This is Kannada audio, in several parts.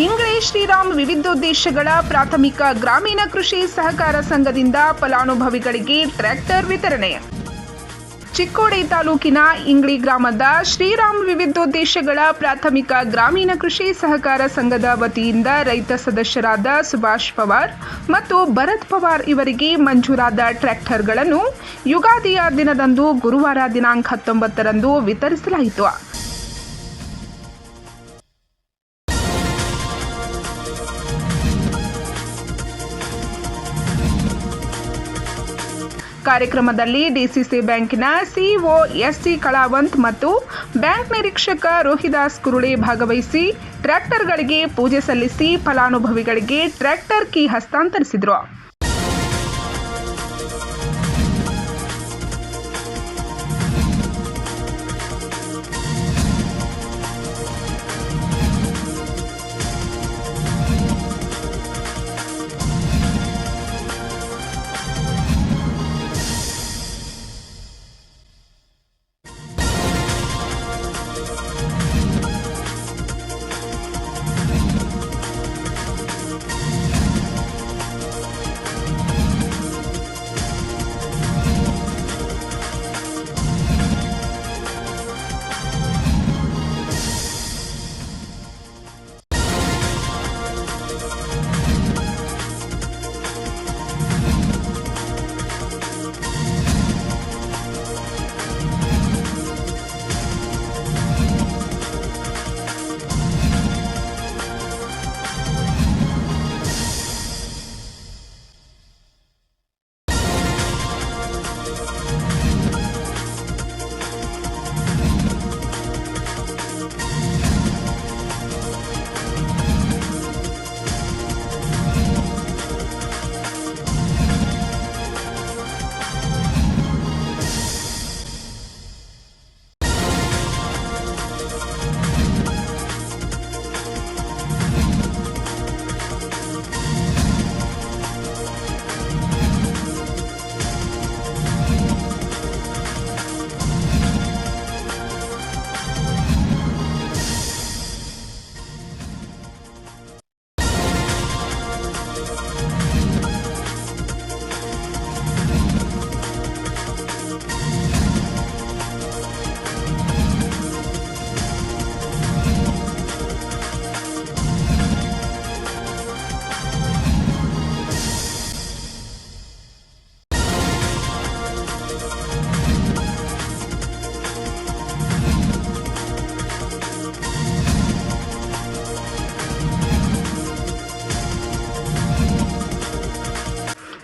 ಇಂಗ್ಳೆ ಶ್ರೀರಾಮ್ ವಿವಿಧೋದ್ದೇಶಗಳ ಪ್ರಾಥಮಿಕ ಗ್ರಾಮೀಣ ಕೃಷಿ ಸಹಕಾರ ಸಂಘದಿಂದ ಫಲಾನುಭವಿಗಳಿಗೆ ಟ್ರ್ಯಾಕ್ಟರ್ ವಿತರಣೆ. ಚಿಕ್ಕೋಡಿ ತಾಲೂಕಿನ ಇಂಗ್ಳಿ ಗ್ರಾಮದ ಶ್ರೀರಾಮ್ ವಿವಿಧೋದ್ದೇಶಗಳ ಪ್ರಾಥಮಿಕ ಗ್ರಾಮೀಣ ಕೃಷಿ ಸಹಕಾರ ಸಂಘದ ವತಿಯಿಂದ ರೈತ ಸದಸ್ಯರಾದ ಸುಭಾಷ್ ಪವಾರ್ ಮತ್ತು ಭರತ್ ಪವಾರ್ ಇವರಿಗೆ ಮಂಜೂರಾದ ಟ್ರ್ಯಾಕ್ಟರ್ಗಳನ್ನು ಯುಗಾದಿಯ ದಿನದಂದು ಗುರುವಾರ ದಿನಾಂಕ 19ರಂದು ವಿತರಿಸಲಾಯಿತು. ಕಾರ್ಯಕ್ರಮದಲ್ಲಿ ಡಿಸಿಸಿ ಬ್ಯಾಂಕಿನ ಸಿಇಒ ಎಸ್ಸಿ ಕಳಾವಂತ್ ಮತ್ತು ಬ್ಯಾಂಕ್ ನಿರೀಕ್ಷಕ ರೋಹಿದಾಸ್ ಕುರುಳೆ ಭಾಗವಹಿಸಿ ಟ್ರ್ಯಾಕ್ಟರ್ಗಳಿಗೆ ಪೂಜೆ ಸಲ್ಲಿಸಿ ಫಲಾನುಭವಿಗಳಿಗೆ ಟ್ರ್ಯಾಕ್ಟರ್ ಕೀ ಹಸ್ತಾಂತರಿಸಿದರು.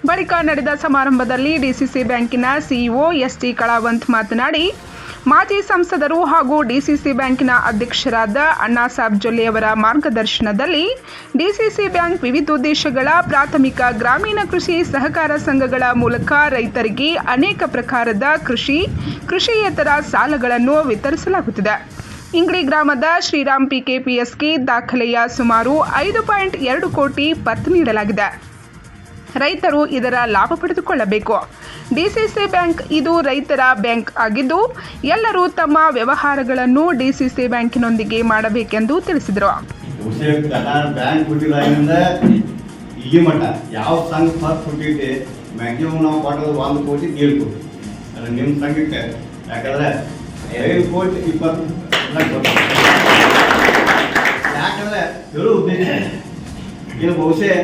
ಬಳಿಕ ನಡೆದ ಸಮಾರಂಭದಲ್ಲಿ ಡಿಸಿಸಿ ಬ್ಯಾಂಕಿನ ಸಿಇಒ ಎಸ್ಟಿ ಕಳಾವಂತ್ ಮಾತನಾಡಿ, ಮಾಜಿ ಸಂಸದರು ಹಾಗೂ ಡಿಸಿಸಿ ಬ್ಯಾಂಕಿನ ಅಧ್ಯಕ್ಷರಾದ ಅಣ್ಣಾಸಾಬ್ ಜೊಲ್ಲೆಯವರ ಮಾರ್ಗದರ್ಶನದಲ್ಲಿ ಡಿಸಿಸಿ ಬ್ಯಾಂಕ್ ವಿವಿಧೋದ್ದೇಶಗಳ ಪ್ರಾಥಮಿಕ ಗ್ರಾಮೀಣ ಕೃಷಿ ಸಹಕಾರ ಸಂಘಗಳ ಮೂಲಕ ರೈತರಿಗೆ ಅನೇಕ ಪ್ರಕಾರದ ಕೃಷಿಯೇತರ ಸಾಲಗಳನ್ನು ವಿತರಿಸಲಾಗುತ್ತಿದೆ. ಇಂಗ್ಳಿ ಗ್ರಾಮದ ಶ್ರೀರಾಮ್ ಪಿಕೆಪಿಎಸ್ಗೆ ದಾಖಲೆಯ ಸುಮಾರು 5.2 ಕೋಟಿ ಪತ್ರ ನೀಡಲಾಗಿದೆ. ರೈತರು ಇದರ ಲಾಭ ಪಡೆದುಕೊಳ್ಳಬೇಕು. ಡಿಸಿಸಿ ಬ್ಯಾಂಕ್ ಇದು ರೈತರ ಬ್ಯಾಂಕ್ ಆಗಿದ್ದು ಎಲ್ಲರೂ ತಮ್ಮ ವ್ಯವಹಾರಗಳನ್ನು ಡಿಸಿಸಿ ಬ್ಯಾಂಕಿನೊಂದಿಗೆ ಮಾಡಬೇಕೆಂದು ತಿಳಿಸಿದರು. ಬ್ಯಾಂಕ್ ಇಲ್ಲಿ ಮಟ್ಟ ಯಾವ ಸಂಘ ಫಸ್ಟ್ ಹುಟ್ಟಿದೆ ಮ್ಯಾಕ್ಸಿಮಮ್ ನಾವು ಕೊಟ್ಟೋದು 1 ಕೋಟಿ 1.5 ಕೋಟಿ ಅದು ನಿಮ್ಮ ಸಂಘಕ್ಕೆ. ಯಾಕಂದ್ರೆ 5 ಕೋಟಿ 20 ಲಕ್ಷ ಯಾಕಂದ್ರೆ ಹೇಳೋ ಉದ್ದೇಶ ಏನು ಬಹುಶಃ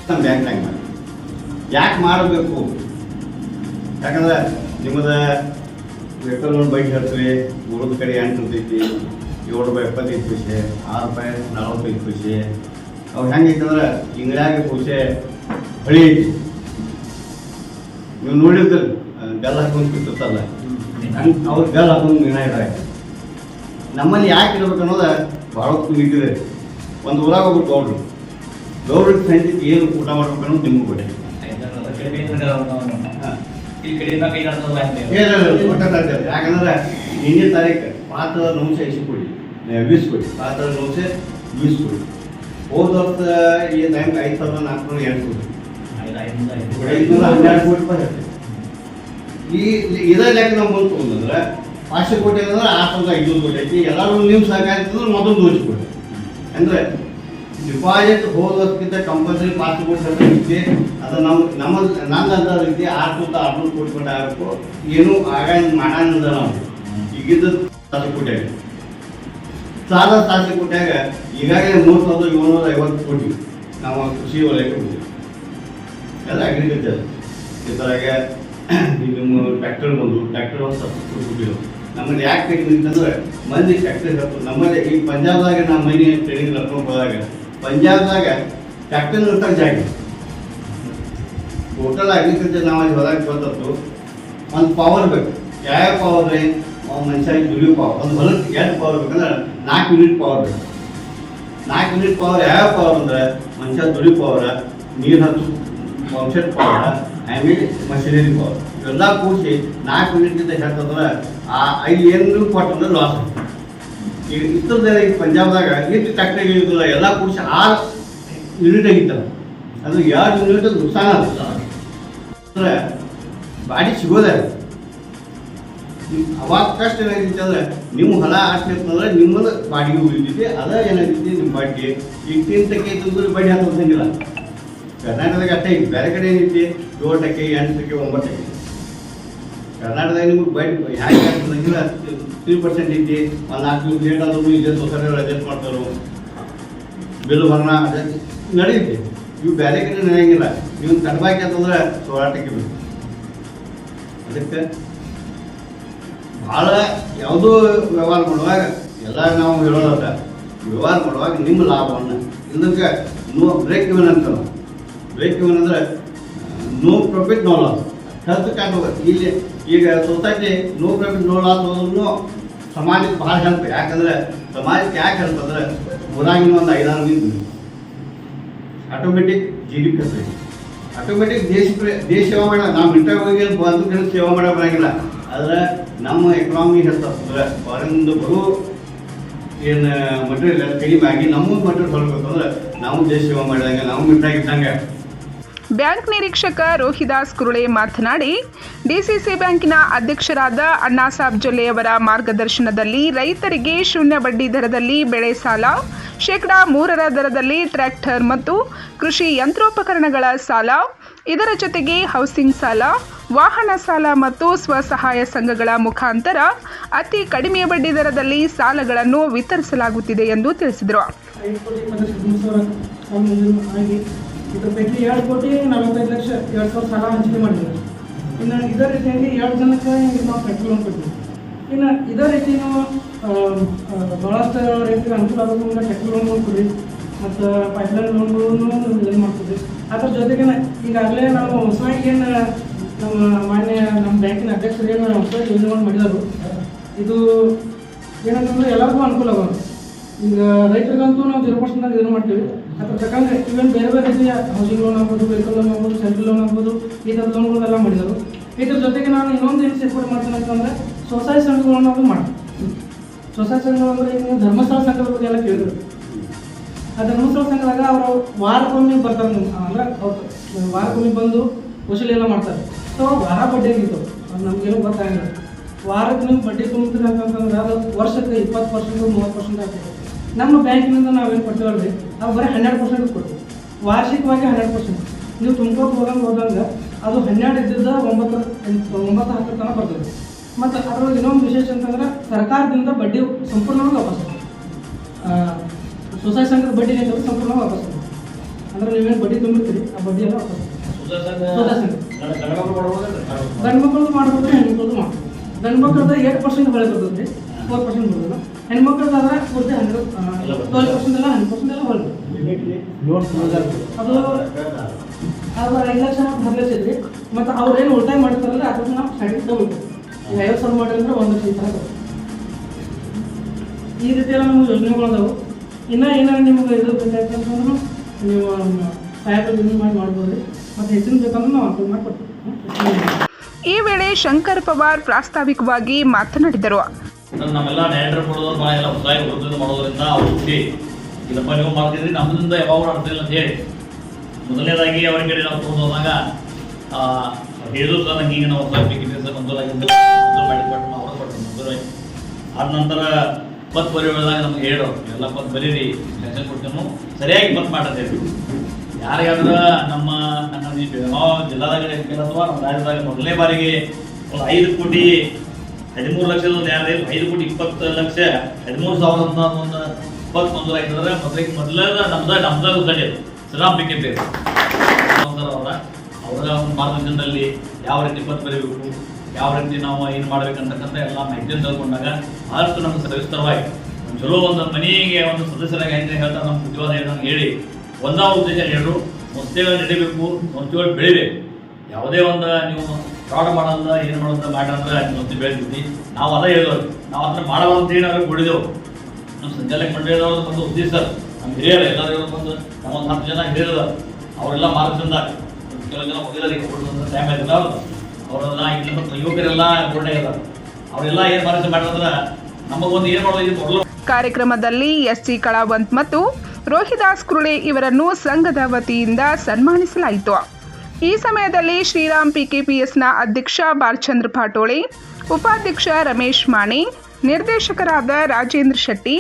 ನಮ್ಮ ಬ್ಯಾಂಕ್ನಾಗ ಮಾಡಿ ಯಾಕೆ ಮಾಡಬೇಕು. ಯಾಕಂದ್ರೆ ನಿಮ್ಮದ ವೆಹಿಕಲ್ ಲೋನ್ ಬೈಕ್ ಹೇಳ್ತೀವಿ, ಉಳಿದ ಕಡೆ 8 ಇರ್ತೈತಿ, 7 ರೂಪಾಯಿ 25 ಪೈಸೆ, 6 ರೂಪಾಯಿ 45 ಪೈಸೆ. ಅವು ಹೆಂಗೈತಂದ್ರೆ ಇಂಗ್ಳ್ಯಾಗ ಬಹುಶಃ ಹೊಳಿ ಐತಿ. ನೀವು ನೋಡಿದ್ರಿ ಬೆಲ್ಲ ಹಾಕೊಂಡು ಕೂತಿರ್ತಲ್ಲ, ಅವ್ರು ಬೆಲ್ಲ ಹಾಕೊಂಡು ಮೀನ ಇದ್ದಾರೆ. ನಮ್ಮಲ್ಲಿ ಯಾಕೆ ಇರ್ಬೇಕು ಅನ್ನೋದು ಭಾಳ ನಿಂತಿದೆ. ಒಂದು ಊರಾಗ ಒಬ್ರು ಗೌಡ್ರಿಗೆ ಸಂಜೆಗೆ ಏನು ಊಟ ಮಾಡ್ಬೇಕು ಅನ್ನೋದು ನಿಮ್ಗೆ ಬಿಡಿ. ಯಾಕಂದ್ರೆ 2ನೇ ತಾರೀಕು 5 ಕೊಡಿ 20 ಕೊಡಿ 20 ಕೊಡಿ. ಹೋದ ವರ್ಷ ಈ ಬ್ಯಾಂಕ್ 5,408 ಕೊಡಿ 512 ಕೋಟಿ ರೂಪಾಯಿ. ಈ ಇದೇ ಲೆಕ್ಕ ನಾವು ಬಂದು ತೊಗೊಂಡ್ರೆ 500 ಕೋಟಿ ಅಂದ್ರೆ 6,500 ಕೋಟಿ ಐತಿ. ಎಲ್ಲರೂ ನಿಮ್ಮ ಸಹಕಾರ ಇರ್ತಂದ್ರೆ ಮೊದಲು 2 ಕೋಟಿ. ಅಂದರೆ ಡಿಪಾಸಿಟ್ ಹೋಗೋದಕ್ಕಿಂತ ಕಂಪಲ್ಸರಿ ಪಾಸ್ಬುಕ್ ಐತಿ. ಅದು ನಂದು ಅಂತ ರೀತಿ 6,600 ಕೋಟಿ ಮಟ್ಟ ಆಗಬೇಕು. ಏನು ಆಗ ಮಾಡೋಣ ನಾವು ಈಗಿದ್ದು 10 ಕೋಟಿ ಸಾಲ ಕೋಟ್ಯಾಗ ಈಗಾಗಲೇ 3,750 ಕೋಟಿ ನಾವು ಕೃಷಿ ವಲಯಕ್ಕೆ ಕೊಟ್ಟಿವಿ. ಎಲ್ಲ ಅಗ್ರಿಕಲ್ಚರ್ ಈ ಥರಾಗ ನಿಮ್ಮ ಟ್ರ್ಯಾಕ್ಟರ್ ಬಂದು ಟ್ರ್ಯಾಕ್ಟರ್ ಒಂದು 70 ಕೋಟಿ ಕೊಟ್ಟಿದ್ರು. ನಮ್ಮಲ್ಲಿ ಯಾಕೆ ಕಡಿಮೆ ಅಂತಂದ್ರೆ ಮಂದಿ ಟ್ರ್ಯಾಕ್ಟರ್ ಹೇಳ್ತಾರೆ. ನಮ್ಮಲ್ಲಿ ಈಗ ಪಂಜಾಬ್ದಾಗ ನಮ್ಮ ಮನೆ ಟ್ರೈನಿಂಗ್ ಕರ್ಕೊಂಡು ಹೋದಾಗ ಪಂಜಾಬ್ದಾಗ ಟ್ರ್ಯಾಕ್ಟರ್ ಇರ್ತಾರೆ ಜಾಗ ಟೋಟಲ್ ಅಗ್ರಿಕಲ್ಚರ್ ನಾವು ಅಲ್ಲಿ ಹೊರಗೆ ಬಂದದ್ದು ಒಂದು ಪವರ್ ಬೇಕು. ಯಾವ ಪವರ್ ರೀ? ಮನುಷ್ಯನಿಗೆ ದುಡಿಯೋ ಪವರ್. ಒಂದು ಹೊಲಕ್ಕೆ 2 ಪವರ್ ಬೇಕಂದ್ರೆ 4 ಯೂನಿಟ್ ಪವರ್ ಬೇಕು. 4 ಯೂನಿಟ್ ಪವರ್ ಯಾವ ಪವರ್ ಅಂದ್ರೆ ಮನುಷ್ಯ ದುಡಿಯೋ ಪವರ್, ನೀರು ಹತ್ತು ಪಂಪ್ಸೆಟ್ ಪವರ್, ಆಮೇಲೆ ಮಷಿನರಿ ಪವರ್. ಇವೆಲ್ಲ ಕೂಡಿಸಿ 4 ಯೂನಿಟ್ಗಿಂತ ಹೇಳ್ತಂದ್ರೆ ಅಲ್ಲಿ ಏನು ಕೊಟ್ಟಂದ್ರೆ ಲಾಸ್. ಈಗ ಇಷ್ಟದ ಈಗ ಪಂಜಾಬ್ದಾಗ ಎಷ್ಟು ಟ್ಯಾಕ್ಟ್ರಿ ಇರೋದಿಲ್ಲ, ಎಲ್ಲ ಕೂಡಿಸಿ 6 ಯೂನಿಟ್ ಆಗಿತ್ತಲ್ಲ. ಅದು 2 ಯೂನಿಟ್ ನುಕ್ಸಾನ ಅಂದ್ರೆ ಬಾಡಿ ಸಿಗೋದೇ. ಅವಾಗ ಕಷ್ಟ ಏನಾಗಿತ್ತು ಅಂದ್ರೆ ನಿಮ್ಮ ಹೊಲ ಹಾಕ್ತಿರ್ತಂದ್ರೆ ನಿಮ್ಮದು ಬಾಡಿಗೆ ಉಳಿತೈತಿ. ಅದ ಏನಾಗಿತ್ತು ನಿಮ್ಮ ಬಾಡಿಗೆ ಈಗ 3% ಬಡ್ಡಿ ಹಾಕೋದಂಗಿಲ್ಲ. ಕರ್ನಾಟಕದಾಗ ಅಷ್ಟೇ ಐತಿ. ಬೇರೆ ಕಡೆ ಏನೈತಿ 7%, 8%, 9%. ಕರ್ನಾಟಕದಾಗ ನಿಮ್ಗೆ ಬಡ್ಡಿ ಹ್ಯಾಗೆ ಹಾಕೋದಂಗಿಲ್ಲ. 3% ಐತಿ. ಒಂದು 4 ಲೇಟ್ ಆದ್ರೂ ಇದೇ ಸೊಸೈಟಿ ಅಡ್ಜಸ್ಟ್ ಮಾಡ್ತಾರೋ ಬಿಲ್ ಭರಣ ನಡೆಯುತ್ತೆ. ಇವು ಬೇರೆ ಕಡೆ ನಡೆಯಂಗಿಲ್ಲ. ನೀವು ಕಟ್ಬಾಕಿ ಅಂತಂದ್ರೆ 16% ಬೇಕು. ಅದಕ್ಕೆ ಭಾಳ ಯಾವುದೋ ವ್ಯವಹಾರ ಮಾಡುವಾಗ ಎಲ್ಲ ನಾವು ಹೇಳೋದ ವ್ಯವಹಾರ ಮಾಡುವಾಗ ನಿಮ್ಮ ಲಾಭವನ್ನು ಇದಕ್ಕೆ ಬ್ರೇಕ್ ಇವನ್ ಅಂತ. ಬ್ರೇಕ್ ಇವನ್ ಅಂದರೆ no profit no loss. Health card ಹೋಗೋದು ಇಲ್ಲಿ ಈಗ society no profit no loss ಹೋದ್ರೂ ಸಮಾಜಕ್ಕೆ ಭಾಳ ಹೆಲ್ಪ್. ಯಾಕಂದರೆ ಸಮಾಜಕ್ಕೆ ಯಾಕೆ ಹೆಲ್ಪ್ ಅಂದರೆ ಊರಾಗಿನ ಒಂದು 5-6 ಮಂದಿ ಆಟೋಮೆಟಿಕ್ GDP ಕಟ್ರಿ. ಆಟೋಮೆಟಿಕ್ ದೇಶ ಸೇವೆ ಮಾಡ. ನಾವು ಮಿಂಟಾಗಿ ಹೋಗಿ ಬಂದು ಕಡೆ ಸೇವೆ ಮಾಡೋಕೆ ಬರೋಂಗಿಲ್ಲ. ಆದರೆ ನಮ್ಮ ಎಕನಾಮಿ ಹೇಳ್ತಾರೆ ಹೊರಗಿಂದ ಬರೋ ಏನು ಮಟೀರಿಯಲ್ ಕಡಿಮೆ ಆಗಿ ನಮ್ಮ ಮಟೀರಿಯಲ್ ಹೊರಬೇಕಂದ್ರೆ ನಾವು ದೇಶ ಸೇವೆ ಮಾಡಿದಂಗೆ ನಾವು ಮಿಂಟಾಗಿದ್ದಂಗೆ. ಬ್ಯಾಂಕ್ ನಿರೀಕ್ಷಕ ರೋಹಿದಾಸ್ ಕುರುಳೆ ಮಾತನಾಡಿ, ಡಿಸಿಸಿ ಬ್ಯಾಂಕಿನ ಅಧ್ಯಕ್ಷರಾದ ಅಣ್ಣಾಸಾಬ್ ಜೊಲ್ಲೆಯವರ ಮಾರ್ಗದರ್ಶನದಲ್ಲಿ ರೈತರಿಗೆ ಶೂನ್ಯ ಬಡ್ಡಿ ದರದಲ್ಲಿ ಬೆಳೆ ಸಾಲ, 3% ದರದಲ್ಲಿ ಟ್ರ್ಯಾಕ್ಟರ್ ಮತ್ತು ಕೃಷಿ ಯಂತ್ರೋಪಕರಣಗಳ ಸಾಲ, ಇದರ ಜೊತೆಗೆ ಹೌಸಿಂಗ್ ಸಾಲ, ವಾಹನ ಸಾಲ ಮತ್ತು ಸ್ವಸಹಾಯ ಸಂಘಗಳ ಮುಖಾಂತರ ಅತಿ ಕಡಿಮೆ ಬಡ್ಡಿ ದರದಲ್ಲಿ ಸಾಲಗಳನ್ನು ವಿತರಿಸಲಾಗುತ್ತಿದೆ ಎಂದು ತಿಳಿಸಿದರು. ಇದ್ರ ಪೈಕಿ 2,45,02,000 ಸಾಲ ಹಂಚಿಕೆ ಮಾಡಿದ್ದೀವಿ. ಇನ್ನು ಇದೇ ರೀತಿಯಾಗಿ 2 ಜನಕ್ಕೆ ನಾವು ಪೆಟ್ರೋಲ್ ಲೋನ್ ಕೊಡ್ತೀವಿ. ಇನ್ನು ಇದೇ ರೀತಿ ನಾವು ಭಾಳಷ್ಟು ರೈತರಿಗೆ ಅನುಕೂಲ ಆಗೋದ್ರಿಂದ ಪೆಟ್ರೋಲ್ ಲೋನ್ ಕೊಡ್ರಿ ಮತ್ತು ಪೈಪ್ಲೈನ್ ಲೋನ್ಗಳನ್ನು ಇದು ಮಾಡ್ತೀವಿ. ಅದ್ರ ಜೊತೆಗೆ ಈಗಾಗಲೇ ನಾವು ಹೊಸದಾಗಿ ಏನು ನಮ್ಮ ಬ್ಯಾಂಕಿನ ಅಧ್ಯಕ್ಷರು ಏನು ಹೊಸ ಯೋಜನೆಗಳು ಮಾಡಿದರು, ಇದು ಏನಂತಂದ್ರೆ ಎಲ್ಲರಿಗೂ ಅನುಕೂಲ ಆಗೋದು. ಈಗ ರೈತರಿಗಂತೂ ನಾವು 0% ಇದನ್ನು ಮಾಡ್ತೀವಿ. ಅದ್ರ ತಕ್ಕಂಗೆ ಇವನ್ ಬೇರೆ ಬೇರೆ ರೀತಿಯ ಹೌಸಿಂಗ್ ಲೋನ್ ಆಗ್ಬೋದು, ವೆಹಿಕಲ್ ಲೋನ್ ಆಗ್ಬೋದು, ಸೆಂಟ್ರಲ್ ಲೋನ್ ಆಗ್ಬೋದು, ಈ ಥರದ ಲೋನ್ಗಳೆಲ್ಲ ಮಾಡಿದರು. ಇದ್ರ ಜೊತೆಗೆ ನಾನು ಇನ್ನೊಂದು ಏನು ಸೇರ್ಪಡೆ ಮಾಡ್ತೀನಿ ಅಂತಂದರೆ ಸ್ವಸಹಾಯ ಸಂಘಗಳನ್ನು ಅದು ಮಾಡ್ತೀನಿ. ಸ್ವಸಹಾಯ ಸಂಘಗಳು ಅಂದರೆ ಈಗ ನೀವು ಧರ್ಮಸ್ಥಳ ಸಂಘದ ಬಗ್ಗೆ ಎಲ್ಲ ಕೇಳಿದ್ರು. ಆ ಧರ್ಮಸ್ಥಳ ಸಂಘದಾಗ ಅವರು ವಾರಕ್ಕೊಮ್ಮೆ ಬರ್ತಾರೆ. ಅಂದ್ರೆ ಅವ್ರು ವಾರಕ್ಕೊಮ್ಮೆ ಬಂದು ವಸೂಲಿ ಎಲ್ಲ ಮಾಡ್ತಾರೆ. ಸೊ ವಾರ ಬಡ್ಡಿ ಆಗಿರ್ತವೆ. ಅದು ನಮಗೇನು ಗೊತ್ತಾಗಿಲ್ಲ. ವಾರಕ್ಕೆ ನೀವು ಬಡ್ಡಿ ತುಂಬ್ತೀರಿ ಅಂತಂತಂದ್ರೆ ಅದು ವರ್ಷಕ್ಕೆ 20%, 30% ಆಗ್ತದೆ. ನಮ್ಮ ಬ್ಯಾಂಕಿನಿಂದ ನಾವೇನು ಕೊಡ್ತೀವಲ್ರಿ ನಾವು ಬರೀ 12% ಕೊಡ್ತೀವಿ. ವಾರ್ಷಿಕವಾಗಿ 12%. ನೀವು ತುಂಬ್ಕೊಂಡು ಹೋದಂಗೆ ಅದು 12 ಇದ್ದಿದ್ದ 9-10 ತನಕ ಬರ್ತದೆ. ಮತ್ತು ಅದರೊಳಗೆ ಇನ್ನೊಂದು ವಿಶೇಷ ಅಂತಂದ್ರೆ ಸರ್ಕಾರದಿಂದ ಬಡ್ಡಿ ಸಂಪೂರ್ಣವಾಗಿ ವಾಪಸ್ ಸೊಸೈಟಿ ಸಂಘದ ಬಡ್ಡಿ ಏನಿದೆ ಸಂಪೂರ್ಣವಾಗಿ ವಾಪಸ್ ಅಂದ್ರೆ ನೀವೇನು ಬಡ್ಡಿ ತುಂಬಿರ್ತೀರಿ ಆ ಬಡ್ಡಿ ಎಲ್ಲ ವಾಪಸ್. ಗಂಡು ಮಕ್ಕಳು ಮಾಡ್ಬೋದು, ಹೆಣ್ಮಕ್ಳದ್ದು ಮಾಡ್ಬೋದು. ಗಂಡು ಮಕ್ಕಳದ 8% ಬೆಳೆ ಬರ್ತದೆ, 4% ಬರೋದಿಲ್ಲ. ಹೆಣ್ಮಕ್ಳದಾದ್ರೆ ಪೂರ್ತಿ 12% ಎಲ್ಲ 100% ಎಲ್ಲ ಹೊರಗೆ ಅದು 5 ಲಕ್ಷ ಮತ್ತು 10 ಲಕ್ಷ ಇದ್ರಿ. ಮತ್ತು ಅವ್ರು ಏನು ಉಳಿತಾಯ ಮಾಡಿರ್ತಾರಲ್ಲ ಅದಕ್ಕೆ ನಾವು ಸ್ಟಾರ್ಟಿಂಗ್ ತಗೊಳ್ತೀವಿ. 50,000 ಮಾಡಿದ್ರೆ 1 ಲಕ್ಷ ಈ ಥರ ಈ ರೀತಿ ಎಲ್ಲ ನಮ್ಗೆ ಯೋಜನೆಗಳು ಅದಾವು. ಇನ್ನೂ ಏನಾರು ನಿಮ್ಗೆ ಇದು ಬೇಕಾಯ್ತಂತಂದ್ರೂ ನೀವು ಸಾಹೇಬರು ಯೂಸ್ ಮಾಡ್ಬೋದು. ಮತ್ತು ಹೆಚ್ಚಿನ ಬೇಕಂದ್ರೆ ನಾವು ಅನುಕೂಲ ಮಾಡಿಕೊಡ್ತೀವಿ. ಈ ವೇಳೆ ಶಂಕರ್ ಪವಾರ್ ಪ್ರಾಸ್ತಾವಿಕವಾಗಿ ಮಾತನಾಡಿದರು. ನಮ್ಮೆಲ್ಲ ನ್ಯಾಯರು ಕೊಡೋದು ಭಾಳ ಎಲ್ಲ ಹೊಸ ವೃತ್ತಿಯಿಂದ ಮಾಡೋದ್ರಿಂದ ಅವ್ರು ಹುಟ್ಟಿ ಇದಪ್ಪ ನೀವು ಮಾಡ್ತಿದ್ರಿ ನಮ್ಮಿಂದ ಯಾವಾಗ ಮಾಡ್ತಿಲ್ಲ ಅಂತ ಹೇಳಿ ಮೊದಲನೇದಾಗಿ ಅವ್ರ ಕಡೆ ನಾವು ತೊಗೊಂಡು ಹೋದಾಗ ಹೇಳಿದ್ರು ಸಹ ನಂಗೆ ಈಗ ನಾವು ಹೊಸ ಅಪ್ಲಿಕೇಶನ್ ಮಂಜೂರಾಗಿದ್ದು ಮಂಜೂರು ಮಾಡಿ ಕೊಟ್ಟು ಅವ್ರು ಕೊಟ್ಟರು ಮಂಜೂರಾಗಿ ಆದ ನಂತರ ಪತ್ ಬರೆಯುವಾಗ ನಮ್ಗೆ ಹೇಳೋ ಎಲ್ಲ ಪತ್ ಬರೀರಿ ಸೆಷನ್ ಕೊಡ್ತೀವಿ ಸರಿಯಾಗಿ ಪತ್ ಮಾಡಂತೇಳಿ ಯಾರಿಗಾದ್ರೂ ನಮ್ಮ ಜಿಲ್ಲಾದಾಗ ಅಥವಾ ನಮ್ಮ ರಾಜ್ಯದಾಗ ಮೊದಲನೇ ಬಾರಿಗೆ ಒಂದು 5 ಕೋಟಿ 13 ಲಕ್ಷದ ಒಂದು ಯಾರು 5 ಕೋಟಿ 20 ಲಕ್ಷ 13,000 ಒಂದು 21 ಆಯ್ತಂದ್ರೆ ಮೊದಲ ನಮ್ದಾಗ ಉದ್ಘಾಟನೆ ಶ್ರೀರಾಮ್ ಪಿ ಕೆ ಪಿ ಅವರ ಒಂದು ಮಾರ್ಗದರ್ಶನದಲ್ಲಿ ಯಾವ ರೀತಿ ಪತ್ ಬರೀಬೇಕು, ಯಾವ ರೀತಿ ನಾವು ಏನು ಮಾಡ್ಬೇಕಂತಕ್ಕಂಥ ಎಲ್ಲ ಮಾಹಿತಿಯನ್ನು ತಿಳ್ಕೊಂಡಾಗ ಆದಷ್ಟು ನಮ್ಗೆ ಸವಿಸ್ತರವಾಗಿ ಚಲೋ ಒಂದು ಮನೆಗೆ ಒಂದು ಸದಸ್ಯರಾಗಿ ಅಂತ ಹೇಳ್ತಾರೆ ನಮ್ಮ ಬುದ್ಧಿವಾದ ಹೇಳಿ ಒಂದಾ ಉದ್ದೇಶ ಹೇಳಿದ್ರು ಸಂಸ್ಥೆಗಳು ನಡಿಬೇಕು, ಸಂಸ್ಥೆಗಳು ಬೆಳಿಬೇಕು. ಯಾವುದೇ ಒಂದು ನೀವು ಫ್ರಾಡ್ ಮಾಡೋದ ಏನು ಮಾಡೋದ ಮಾಡ್ರೆ ಸಂಸ್ಥೆ ಬೆಳೆದಿದ್ವಿ ನಾವು ಅದೇ ಹೇಳಿದವ್ರು ನಾವು ಅದನ್ನ ಮಾಡಬಾರ್ದು ಹೇಳಿ ಅವ್ರಿಗೆ ಬಿಡಿದೆವು. ನಮ್ಮ ಸಂಚಾಲಕ ಮಂಡಳಿಯವ್ರದ್ದು ಬಂದು ಉದ್ದೇಶ ನಮ್ಮ ಹಿರಿಯರು ಎಲ್ಲರೂ ಬಂದು ನಮ್ಮ ಒಂದು 10 ಜನ ಹಿರಿಯರು ಅವರೆಲ್ಲ ಮಾರ್ಗದರ್ಶನದಾಗ ಕೆಲವು ಜನ ಮಹಿಳೆಯರಿಗೆ ಕೊಡುವಂಥ ಟೈಮ್ ಆಗಿಲ್ಲ ಅವರೆಲ್ಲ ಇನ್ನೊಂದು ಯುವಕರೆಲ್ಲ ಬೋರ್ಡಾಗಿದ್ದಾರೆ ಅವರೆಲ್ಲ ಏನು ಮಾರ್ಗದರ್ಶನ ಮಾಡಿದ್ರೆ ನಮಗೊಂದು ಏನು ಮಾಡೋದು. ಕಾರ್ಯಕ್ರಮದಲ್ಲಿ ಎಸ್ಸಿ ಕಳಾವಂತ್ ಮತ್ತು ರೋಹಿದಾಸ್ ಕುರುಳೆ ಇವರನ್ನು ಸಂಘದ ವತಿಯಿಂದ ಸನ್ಮಾನಿಸಲಾಯಿತು. ಈ ಸಮಯದಲ್ಲಿ ಶ್ರೀರಾಮ್ ಪಿಕೆಪಿಎಸ್ನ ಅಧ್ಯಕ್ಷ ಬಾಲಚಂದ್ರ ಪಾಟೋಳೆ, ಉಪಾಧ್ಯಕ್ಷ ರಮೇಶ್ ಮಾಣೆ, ನಿರ್ದೇಶಕರಾದ ರಾಜೇಂದ್ರ ಶೆಟ್ಟಿ,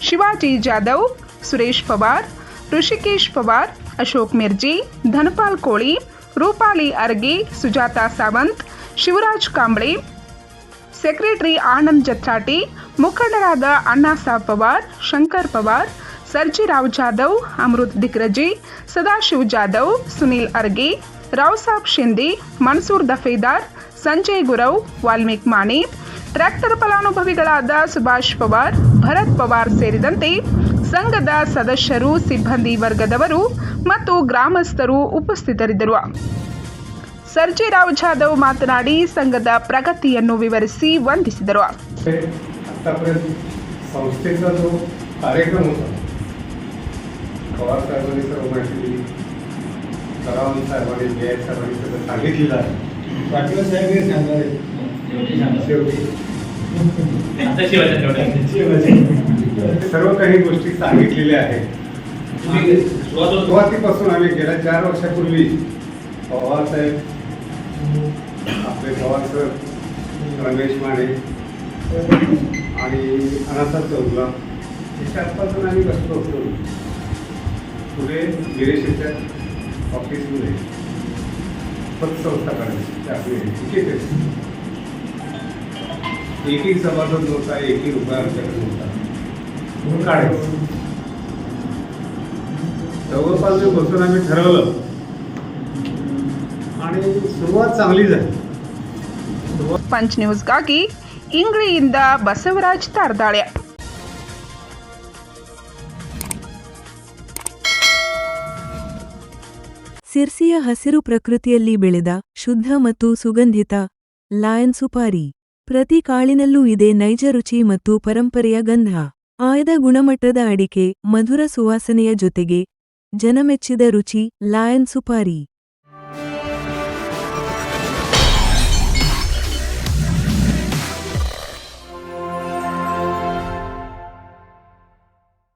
ಶಿವಾಜಿ ಜಾಧವ್, ಸುರೇಶ್ ಪವಾರ್, ಋಷಿಕೇಶ್ ಪವಾರ್, ಅಶೋಕ್ ಮಿರ್ಜಿ, ಧನಪಾಲ್ ಕೋಳಿ, ರೂಪಾಲಿ ಅರ್ಗಿ, ಸುಜಾತಾ ಸಾವಂತ್, ಶಿವರಾಜ್ ಕಾಂಬ್ಳೆ, ಸೆಕ್ರೆಟರಿ ಆನಂದ್ ಜತ್ರಾಟಿ, ಮುಖಂಡರಾದ ಅಣ್ಣಾಸಾಬ್ ಪವಾರ್, ಶಂಕರ್ ಪವಾರ್, ಸರ್ಜಿರಾವ್ ಜಾಧವ್, ಅಮೃತ್ ದಿಗ್ರಜಿ, ಸದಾಶಿವ್ ಜಾಧವ್, ಸುನೀಲ್ ಅರ್ಗಿ, ರಾವ್ ಸಾಬ್ ಶಿಂದೆ, ಮನ್ಸೂರ್ ದಫೇದಾರ್, ಸಂಜಯ್ ಗುರವ್, ವಾಲ್ಮೀಕ್ ಮಾನೆ, ಟ್ರ್ಯಾಕ್ಟರ್ ಫಲಾನುಭವಿಗಳಾದ ಸುಭಾಷ್ ಪವಾರ್, ಭರತ್ ಪವಾರ್ ಸೇರಿದಂತೆ ಸಂಘದ ಸದಸ್ಯರು, ಸಿಬ್ಬಂದಿ ವರ್ಗದವರು ಮತ್ತು ಗ್ರಾಮಸ್ಥರು ಉಪಸ್ಥಿತರಿದ್ದರು. ಸರ್ಜಿರಾವ್ ಜಾಧವ್ ಮಾತನಾಡಿ ಸಂಘದ ಪ್ರಗತಿಯನ್ನು ವಿವರಿಸಿ ವಂದಿಸಿದರು. आतापर्यंत संस्थेचा जो कार्यक्रम होता पवार साहेबांनी सर्व माहिती दिली, करावंत साहेबांनी जयंत साहेबांनी सगळं सांगितलेलं आहे. पाटील साहेब हे सांगणार शेवटी सर्व काही गोष्टी सांगितलेल्या आहेत. सुरुवातीपासून आम्ही गेल्या 4 वर्षापूर्वी पवार साहेब, आपले पवार सर, रमेश माने आणि अनासाद चौगला याच्या आसपासून आम्ही बसलो होतो. पुढे गिरीशेच्या ऑफिसमध्ये पतसंस्था काढली आपली तिकीट एकही सभासद नव्हता, एकही रुपया आमच्याकडे नव्हता म्हणून काढायचं. जवळपास बसून आम्ही ठरवलं आणि सुरुवात चांगली झाली. ಪಂಚ್ ನ್ಯೂಸ್ಗಾಗಿ ಇಂಗ್ಳಿಯಿಂದ ಬಸವರಾಜ್ ತಾರ್ದಾಳೆ. ಸಿರ್ಸಿಯ ಹಸಿರು ಪ್ರಕೃತಿಯಲ್ಲಿ ಬೆಳೆದ ಶುದ್ಧ ಮತ್ತು ಸುಗಂಧಿತ ಲಯನ್ ಸುಪಾರಿ. ಪ್ರತಿ ಕಾಳಿನಲ್ಲೂ ಇದೆ ನೈಜ ರುಚಿ ಮತ್ತು ಪರಂಪರೆಯ ಗಂಧ. ಆಯ್ದ ಗುಣಮಟ್ಟದ ಅಡಿಕೆ, ಮಧುರ ಸುವಾಸನೆಯ ಜೊತೆಗೆ ಜನಮೆಚ್ಚಿದ ರುಚಿ ಲಯನ್ ಸುಪಾರಿ.